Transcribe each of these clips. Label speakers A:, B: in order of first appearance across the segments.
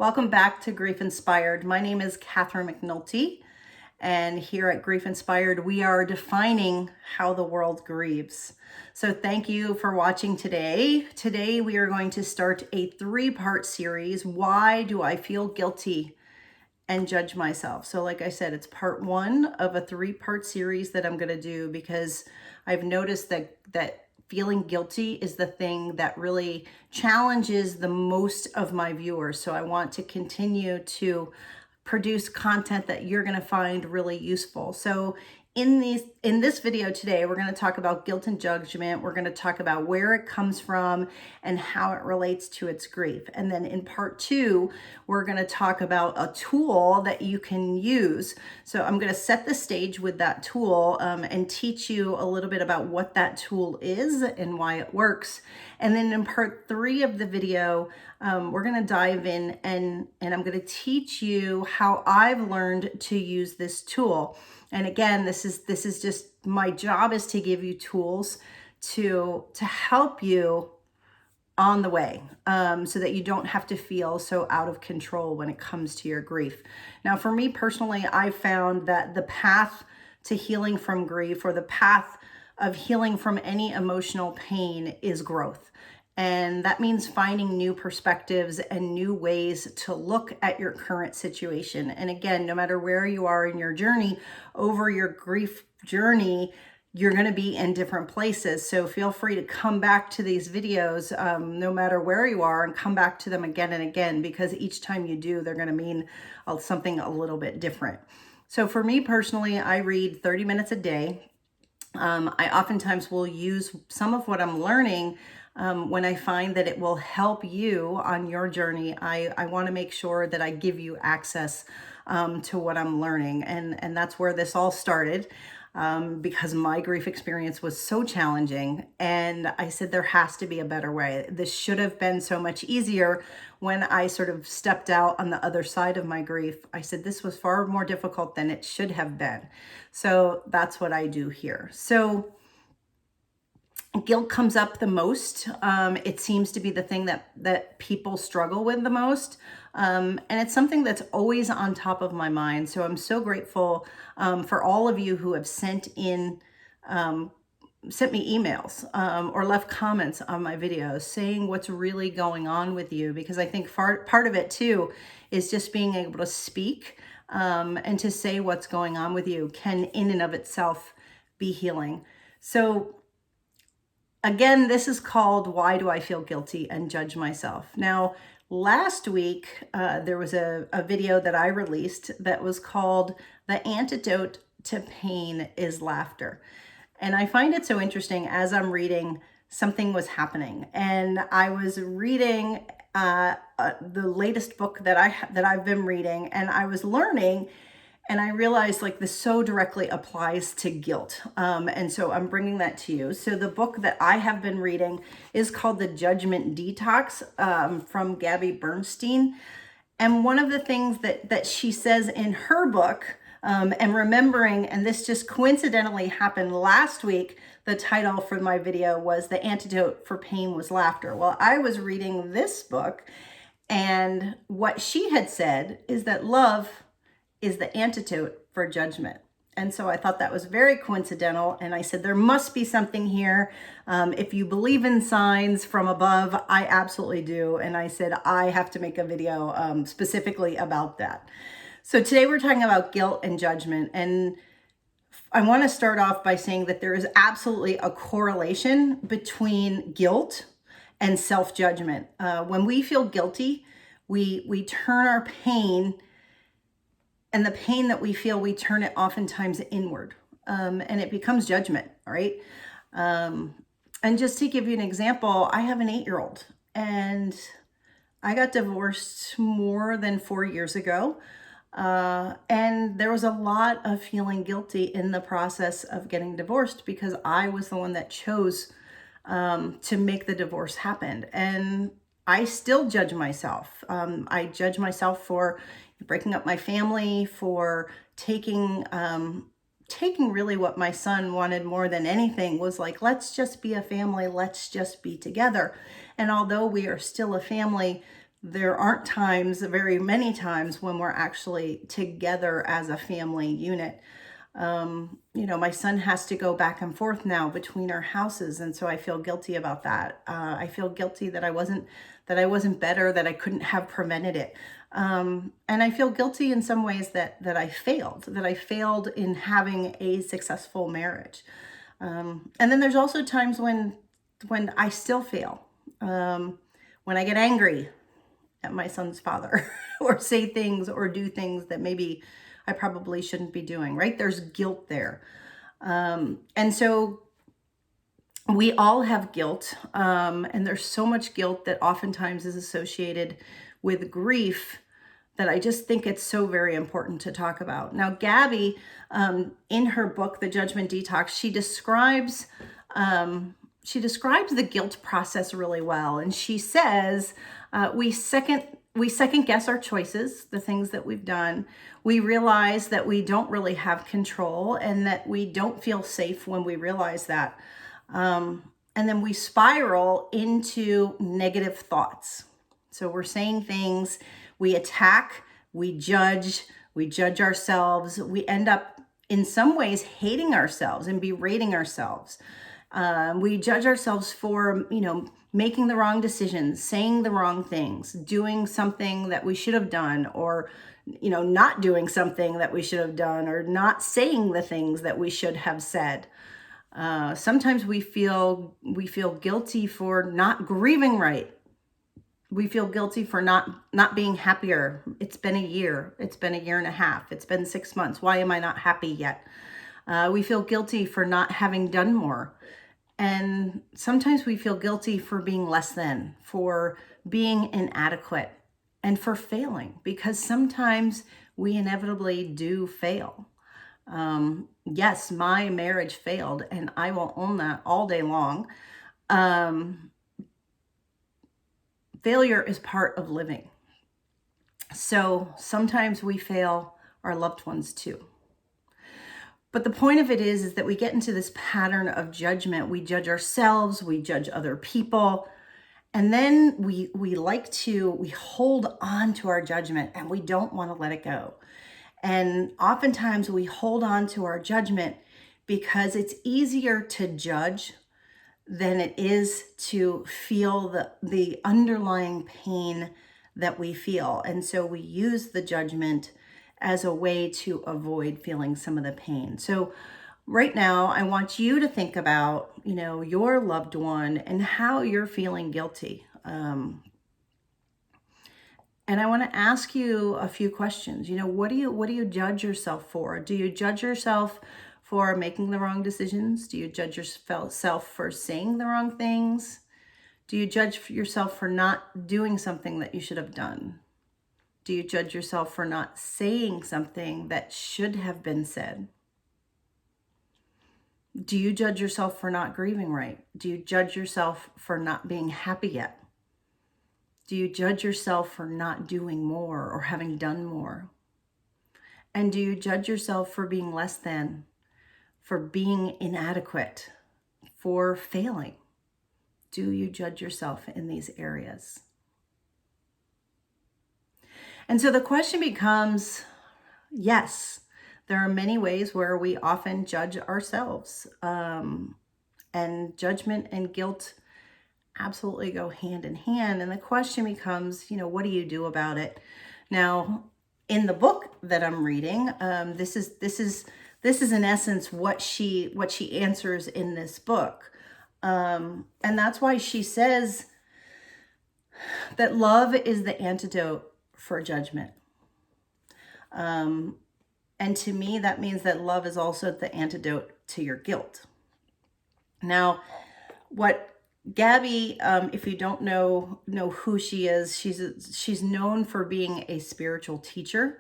A: Welcome back to Grief Inspired. My name is Catherine McNulty, and here at Grief Inspired, we are defining how the world grieves. So thank you for watching today. Today, we are going to start a 3-part series, Why Do I Feel Guilty and Judge Myself? So like I said, it's part 1 of a 3-part series that I'm going to do because I've noticed that feeling guilty is the thing that really challenges the most of my viewers. So I want to continue to produce content that you're going to find really useful. So in this video today, we're going to talk about guilt and judgment. We're going to talk about where it comes from and how it relates to its grief. And then in part 2, we're going to talk about a tool that you can use. So I'm going to set the stage with that tool and teach you a little bit about what that tool is and why it works. And then in part 3 of the video, we're going to dive in and I'm going to teach you how I've learned to use this tool. And again, this is just my job is to give you tools to help you on the way so that you don't have to feel so out of control when it comes to your grief. Now, for me personally, I found that the path to healing from grief, or the path of healing from any emotional pain, is growth. And that means finding new perspectives and new ways to look at your current situation. And again, no matter where you are in your journey, over your grief journey, you're going to be in different places. So feel free to come back to these videos no matter where you are, and come back to them again and again, because each time you do, they're going to mean something a little bit different. So for me personally, I read 30 minutes a day. I oftentimes will use some of what I'm learning when I find that it will help you on your journey. I want to make sure that I give you access to what I'm learning. And that's where this all started, because my grief experience was so challenging. And I said, there has to be a better way. This should have been so much easier when I sort of stepped out on the other side of my grief. I said, this was far more difficult than it should have been. So that's what I do here. So guilt comes up the most. It seems to be the thing that people struggle with the most. And it's something that's always on top of my mind. So I'm so grateful for all of you who have sent me emails or left comments on my videos saying what's really going on with you. Because I think part of it too is just being able to speak and to say what's going on with you can in and of itself be healing. So again, this is called Why Do I Feel Guilty and Judge Myself? Now, last week, there was a video that I released that was called The Antidote to Pain is Laughter. And I find it so interesting. As I'm reading, something was happening. And I was reading the latest book that I've been reading, and I was learning. And I realized like this so directly applies to guilt. And so I'm bringing that to you. So the book that I have been reading is called The Judgement Detox from Gabby Bernstein. And one of the things that she says in her book, and remembering, and this just coincidentally happened last week, the title for my video was The Antidote for Pain was Laughter. Well, I was reading this book, and what she had said is that love is the antidote for judgment. And so I thought that was very coincidental. And I said, there must be something here. If you believe in signs from above, I absolutely do. And I said, I have to make a video specifically about that. So today we're talking about guilt and judgment. And I want to start off by saying that there is absolutely a correlation between guilt and self-judgment. When we feel guilty, we turn our pain, and the pain that we feel, we turn it oftentimes inward, and it becomes judgment, right? And just to give you an example, I have an 8-year-old, and I got divorced more than 4 years ago. And there was a lot of feeling guilty in the process of getting divorced because I was the one that chose to make the divorce happen. And I still judge myself. I judge myself for breaking up my family, for taking really what my son wanted more than anything was like, let's just be a family, let's just be together. And although we are still a family, there aren't times, very many times, when we're actually together as a family unit. My son has to go back and forth now between our houses, and so I feel guilty about that. I feel guilty that I wasn't better, that I couldn't have prevented it. And I feel guilty in some ways that I failed in having a successful marriage. And then there's also times when I still fail. When I get angry at my son's father or say things or do things that maybe I probably shouldn't be doing, right? There's guilt there. And so we all have guilt. And there's so much guilt that oftentimes is associated with grief that I just think it's so very important to talk about. Now, Gabby, in her book, The Judgment Detox, she describes the guilt process really well. And she says, we second guess our choices, the things that we've done. We realize that we don't really have control and that we don't feel safe when we realize that. And then we spiral into negative thoughts. So we're saying things, we attack, we judge ourselves. We end up in some ways hating ourselves and berating ourselves. We judge ourselves for, making the wrong decisions, saying the wrong things, doing something that we should have done, or, not doing something that we should have done, or not saying the things that we should have said. Sometimes we feel guilty for not grieving right. We feel guilty for not being happier. It's been a year. It's been a year and a half. It's been 6 months. Why am I not happy yet? We feel guilty for not having done more. And sometimes we feel guilty for being less than, for being inadequate, and for failing, because sometimes we inevitably do fail. Yes, my marriage failed, and I will own that all day long. Failure is part of living. So sometimes we fail our loved ones too. But the point of it is that we get into this pattern of judgment. We judge ourselves, we judge other people, and then we hold on to our judgment and we don't want to let it go. And oftentimes we hold on to our judgment because it's easier to judge than it is to feel the underlying pain that we feel. And so we use the judgment as a way to avoid feeling some of the pain. So right now, I want you to think about, your loved one and how you're feeling guilty. And I want to ask you a few questions. What do you judge yourself for? Do you judge yourself for making the wrong decisions? Do you judge yourself for saying the wrong things? Do you judge yourself for not doing something that you should have done? Do you judge yourself for not saying something that should have been said? Do you judge yourself for not grieving right? Do you judge yourself for not being happy yet? Do you judge yourself for not doing more or having done more? And do you judge yourself for being less than, for being inadequate, for failing? Do you judge yourself in these areas? And so the question becomes, yes, there are many ways where we often judge ourselves. And judgment and guilt absolutely go hand in hand. And the question becomes, what do you do about it? Now, in the book that I'm reading, this is in essence what she answers in this book. And that's why she says that love is the antidote for judgment. And to me, that means that love is also the antidote to your guilt. Now, what Gabby, if you don't know who she is, she's known for being a spiritual teacher.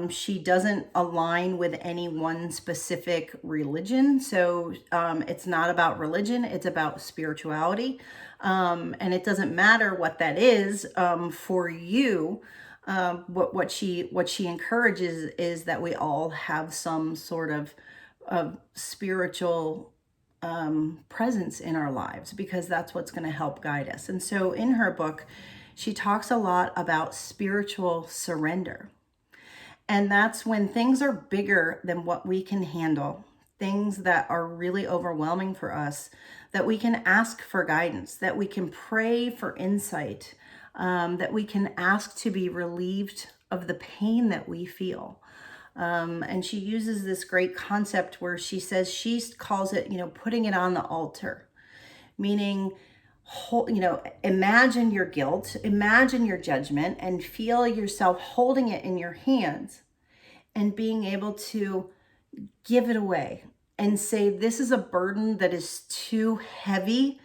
A: She doesn't align with any one specific religion. So it's not about religion, it's about spirituality. And it doesn't matter what that is for you. What she encourages is that we all have some sort of spiritual presence in our lives, because that's what's going to help guide us. And so in her book, she talks a lot about spiritual surrender. And that's when things are bigger than what we can handle, things that are really overwhelming for us, that we can ask for guidance, that we can pray for insight, that we can ask to be relieved of the pain that we feel. And she uses this great concept where she says, she calls it, putting it on the altar, meaning, imagine your guilt, imagine your judgment, and feel yourself holding it in your hands and being able to give it away and say, this is a burden that is too heavy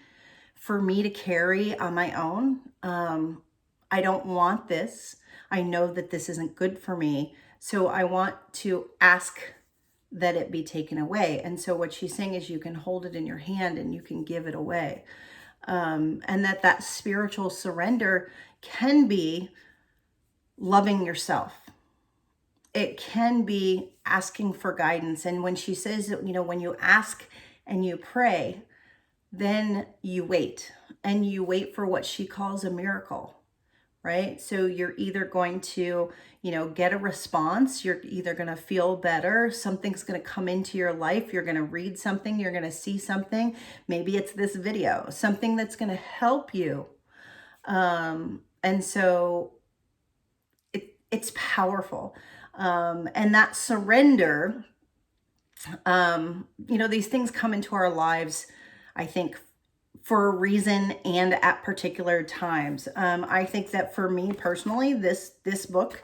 A: for me to carry on my own. I don't want this. I know that this isn't good for me. So I want to ask that it be taken away. And so what she's saying is you can hold it in your hand and you can give it away. And that spiritual surrender can be loving yourself. It can be asking for guidance. And when she says that, when you ask and you pray, then you wait, and you wait for what she calls a miracle, right? So you're either going to, get a response. You're either going to feel better. Something's going to come into your life. You're going to read something. You're going to see something. Maybe it's this video, something that's going to help you. And so it's powerful. And that surrender, these things come into our lives, I think, for a reason and at particular times. I think that for me personally, this book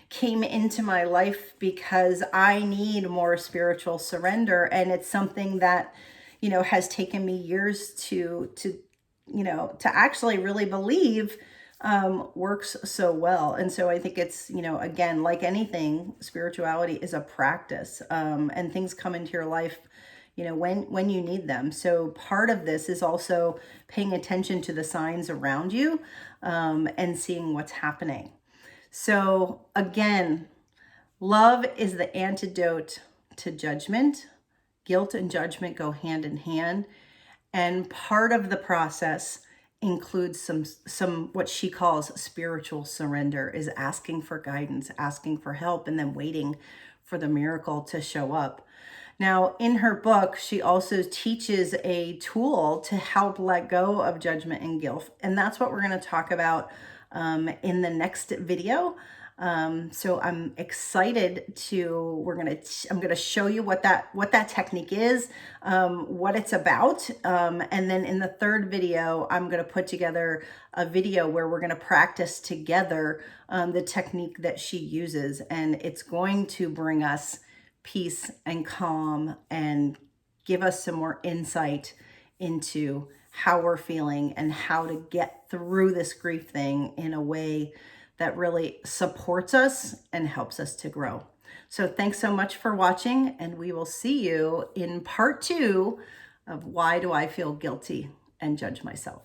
A: came into my life because I need more spiritual surrender. And it's something that, has taken me years to actually really believe works so well. And so I think it's, again, like anything, spirituality is a practice, and things come into your life, when you need them. So part of this is also paying attention to the signs around you, and seeing what's happening. So again, love is the antidote to judgment. Guilt and judgment go hand in hand. And part of the process includes some what she calls spiritual surrender, is asking for guidance, asking for help, and then waiting for the miracle to show up. Now, in her book, she also teaches a tool to help let go of judgment and guilt. And that's what we're going to talk about in the next video. So I'm excited I'm going to show you what that technique is, what it's about. And then in the third video, I'm going to put together a video where we're going to practice together, the technique that she uses. And it's going to bring us peace and calm and give us some more insight into how we're feeling and how to get through this grief thing in a way that really supports us and helps us to grow. So thanks so much for watching, and we will see you in part 2 of Why Do I Feel Guilty and Judge Myself?